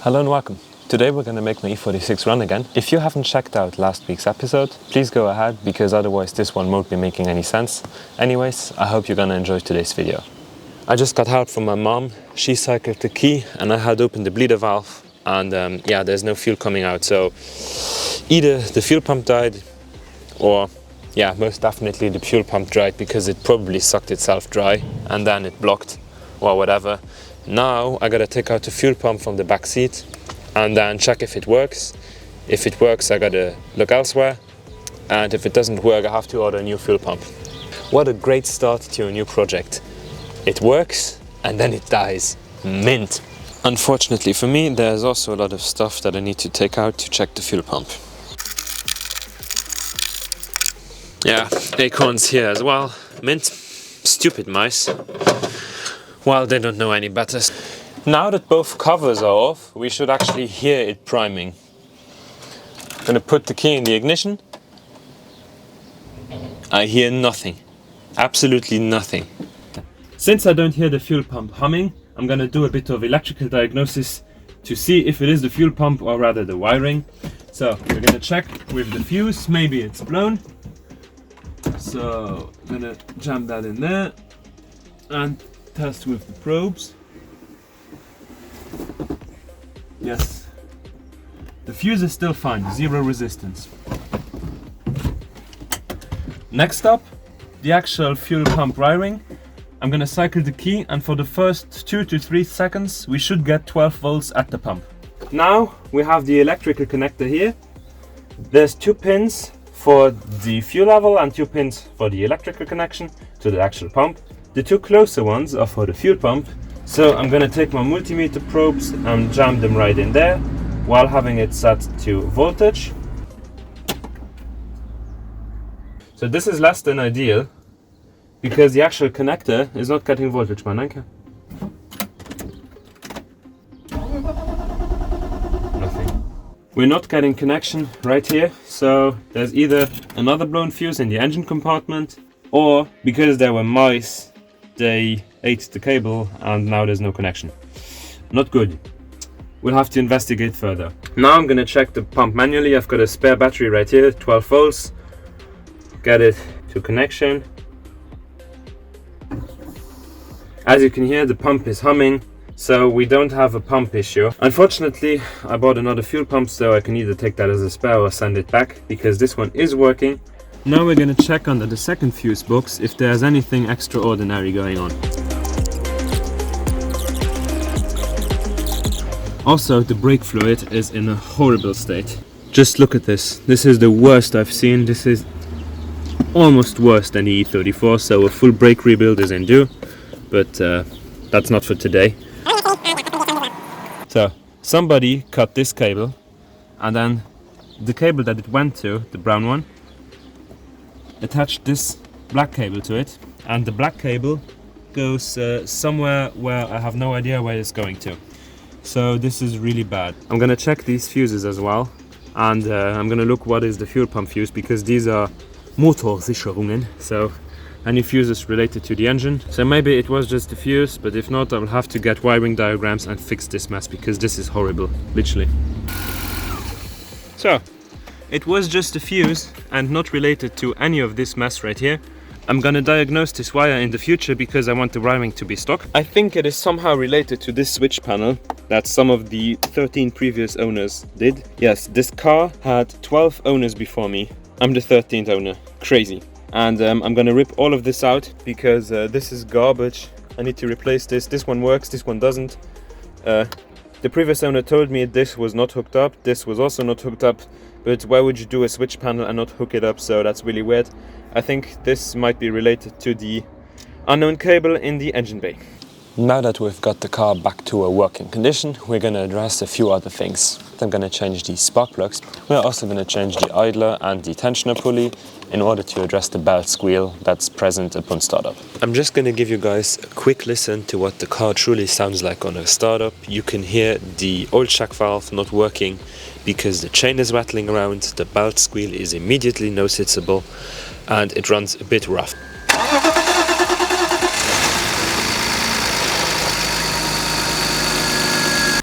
Hello and welcome. Today we're going to make my e46 run again. If you haven't checked out last week's episode, please go ahead because otherwise this one won't be making any sense. Anyways, I hope you're going to enjoy today's video. I just got help from my mom. She cycled the key and I had opened the bleeder valve and there's no fuel coming out. So either the fuel pump died or most definitely the fuel pump dried because it probably sucked itself dry and then it blocked or whatever. Now I gotta take out the fuel pump from the back seat and then check if it works. If it works, I gotta look elsewhere, and if it doesn't work, I have to order a new fuel pump. What a great start to a new project. It works and then it dies. Mint. Unfortunately for me, there's also a lot of stuff that I need to take out to check the fuel pump. Yeah, acorns here as well. Mint. Stupid mice. Well, they don't know any better. Now that both covers are off, we should actually hear it priming. I'm gonna put the key in the ignition. I hear nothing. Absolutely nothing. Since I don't hear the fuel pump humming, I'm gonna do a bit of electrical diagnosis to see if it is the fuel pump or rather the wiring. So we're gonna check with the fuse, maybe it's blown. So I'm gonna jam that in there and test with the probes. Yes, the fuse is still fine, zero resistance. Next up, the actual fuel pump wiring. I'm gonna cycle the key and for the first 2 to 3 seconds we should get 12 volts at the pump. Now we have the electrical connector here. There's 2 pins for the fuel level and 2 pins for the electrical connection to the actual pump. The 2 closer ones are for the fuel pump, so I'm gonna take my multimeter probes and jam them right in there while having it set to voltage. So this is less than ideal because the actual connector is not getting voltage, man. Nothing. We're not getting connection right here, so there's either another blown fuse in the engine compartment or because there were mice, they ate the cable and now there's no connection. Not good. We'll have to investigate further. Now I'm gonna check the pump manually. I've got a spare battery right here, 12 volts. Get it to connection. As you can hear, the pump is humming, so we don't have a pump issue. Unfortunately, I bought another fuel pump, so I can either take that as a spare or send it back because this one is working. Now we're gonna check under the second fuse box if there's anything extraordinary going on. Also, the brake fluid is in a horrible state. Just look at this. This is the worst I've seen. This is almost worse than the E34, so a full brake rebuild is in due, but that's not for today. So, somebody cut this cable, and then the cable that it went to, the brown one, attached this black cable to it, and the black cable goes somewhere where I have no idea where it's going to. So this is really bad. I'm gonna check these fuses as well, and I'm gonna look what is the fuel pump fuse because these are Motorsicherungen, so any fuses related to the engine. So maybe it was just a fuse, but if not, I will have to get wiring diagrams and fix this mess because this is horrible, literally. So it was just a fuse and not related to any of this mess right here. I'm gonna diagnose this wire in the future because I want the wiring to be stock. I think it is somehow related to this switch panel that some of the 13 previous owners did. Yes, this car had 12 owners before me. I'm the 13th owner. Crazy. And I'm gonna rip all of this out because this is garbage. I need to replace this. This one works, this one doesn't. The previous owner told me this was not hooked up, this was also not hooked up. But why would you do a switch panel and not hook it up? So that's really weird. I think this might be related to the unknown cable in the engine bay. Now that we've got the car back to a working condition, we're going to address a few other things. I'm going to change the spark plugs. We're also going to change the idler and the tensioner pulley in order to address the belt squeal that's present upon startup. I'm just going to give you guys a quick listen to what the car truly sounds like on a startup. You can hear the oil shock valve not working because the chain is rattling around, the belt squeal is immediately noticeable, and it runs a bit rough.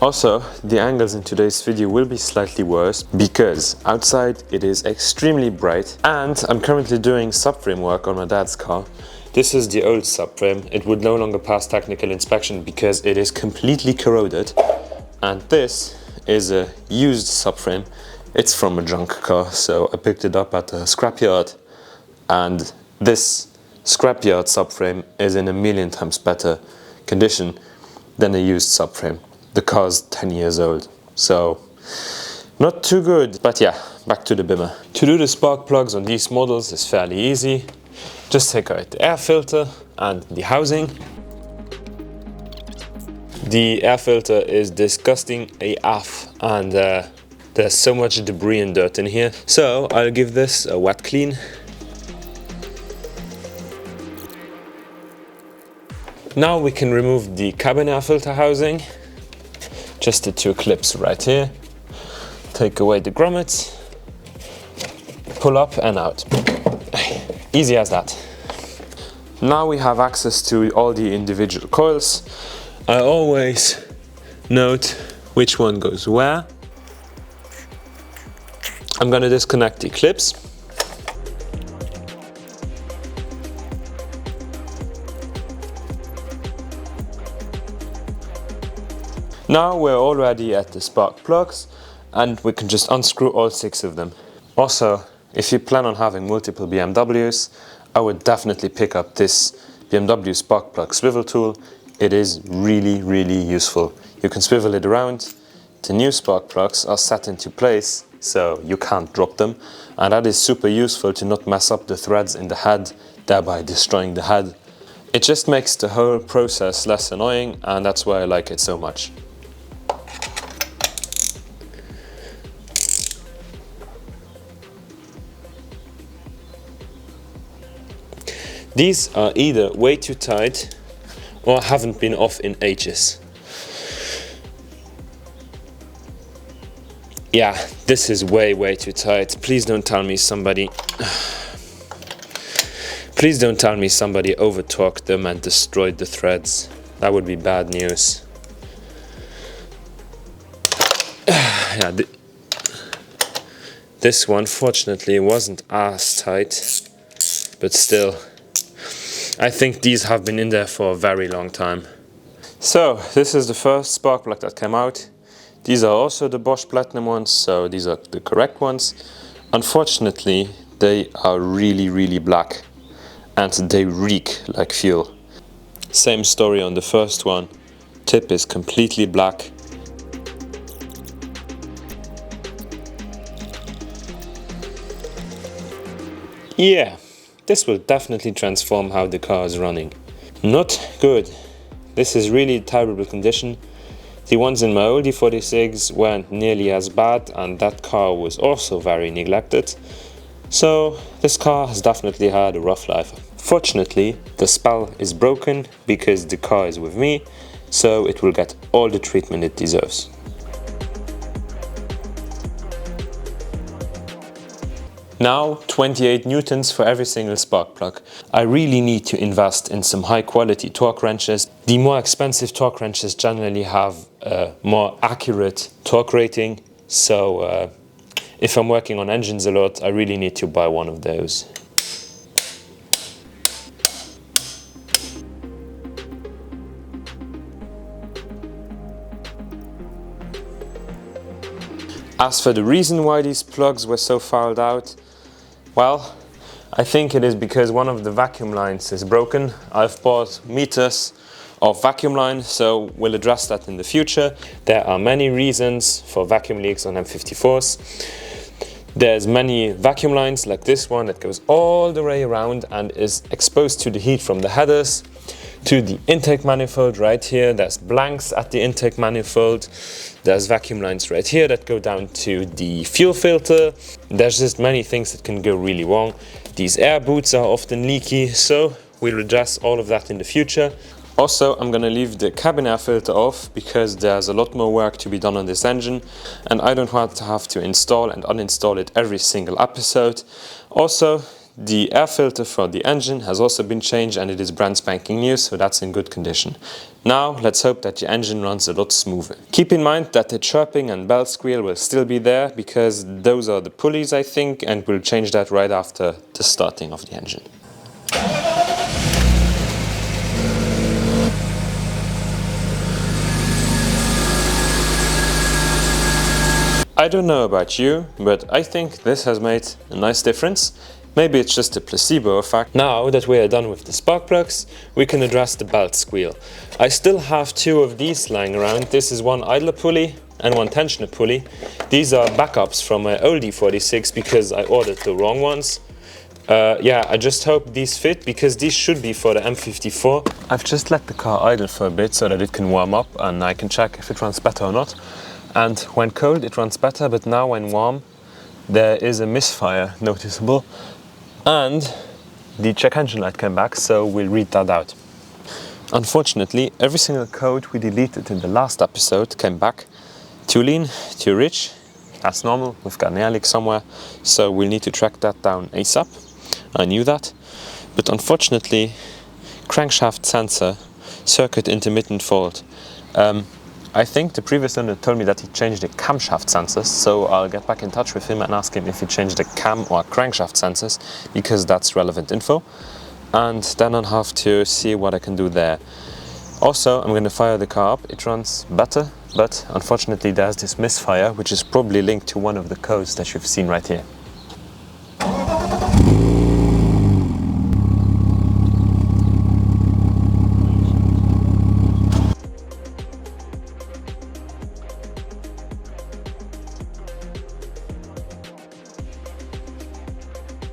Also, the angles in today's video will be slightly worse because outside it is extremely bright and I'm currently doing subframe work on my dad's car. This is the old subframe. It would no longer pass technical inspection because it is completely corroded. And this is a used subframe. It's from a junk car, so I picked it up at a scrapyard. And this scrapyard subframe is in a million times better condition than a used subframe. The car's 10 years old, so not too good. But yeah, back to the Bimmer. To do the spark plugs on these models is fairly easy. Just take out the air filter and the housing. The air filter is disgusting AF and there's so much debris and dirt in here. So I'll give this a wet clean. Now we can remove the cabin air filter housing. Just the two clips right here. Take away the grommets. Pull up and out. Easy as that. Now we have access to all the individual coils. I always note which one goes where. I'm gonna disconnect the clips. Now we're already at the spark plugs and we can just unscrew all 6 of them. Also, if you plan on having multiple BMWs, I would definitely pick up this BMW spark plug swivel tool. It is really, really useful. You can swivel it around. The new spark plugs are set into place, so you can't drop them. And that is super useful to not mess up the threads in the head, thereby destroying the head. It just makes the whole process less annoying, and that's why I like it so much. These are either way too tight or haven't been off in ages. Yeah, this is way too tight. Please don't tell me somebody over-torqued them and destroyed the threads. That would be bad news. Yeah, this one fortunately wasn't as tight, but still. I think these have been in there for a very long time. So, this is the first spark plug that came out. These are also the Bosch Platinum ones, so these are the correct ones. Unfortunately, they are really black and they reek like fuel. Same story on the first one. Tip is completely black. Yeah. This will definitely transform how the car is running. Not good. This is really terrible condition. The ones in my old e46 weren't nearly as bad and that car was also very neglected. So this car has definitely had a rough life. Fortunately, the spell is broken because the car is with me, so it will get all the treatment it deserves. Now 28 newtons for every single spark plug. I really need to invest in some high quality torque wrenches. The more expensive torque wrenches generally have a more accurate torque rating, so if I'm working on engines a lot, I really need to buy one of those. As for the reason why these plugs were so fouled out, well, I think it is because one of the vacuum lines is broken. I've bought meters of vacuum line, so we'll address that in the future. There are many reasons for vacuum leaks on M54s. There's many vacuum lines like this one that goes all the way around and is exposed to the heat from the headers to the intake manifold right here. There's blanks at the intake manifold. There's vacuum lines right here that go down to the fuel filter. There's just many things that can go really wrong. These air boots are often leaky, so we'll address all of that in the future. Also, I'm gonna leave the cabin air filter off because there's a lot more work to be done on this engine and I don't want to have to install and uninstall it every single episode. Also, the air filter for the engine has also been changed and it is brand spanking new, so that's in good condition. Now let's hope that the engine runs a lot smoother. Keep in mind that the chirping and bell squeal will still be there because those are the pulleys, I think, and we'll change that right after the starting of the engine. I don't know about you, but I think this has made a nice difference. Maybe it's just a placebo effect. Now that we are done with the spark plugs, we can address the belt squeal. I still have two of these lying around. This is one idler pulley and one tensioner pulley. These are backups from my old e46 because I ordered the wrong ones. Yeah, I just hope these fit because these should be for the M54. I've just let the car idle for a bit so that it can warm up and I can check if it runs better or not. And when cold it runs better, but now when warm there is a misfire noticeable and the check engine light came back, so we'll read that out. Unfortunately, every single code we deleted in the last episode came back. Too lean, too rich, that's normal, we've got an air leak somewhere, so we'll need to track that down ASAP. I knew that, but unfortunately crankshaft sensor, circuit intermittent fault. I think the previous owner told me that he changed the camshaft sensors, so I'll get back in touch with him and ask him if he changed the cam or crankshaft sensors, because that's relevant info. And then I'll have to see what I can do there. Also, I'm going to fire the car up. It runs better, but unfortunately there's this misfire, which is probably linked to one of the codes that you've seen right here.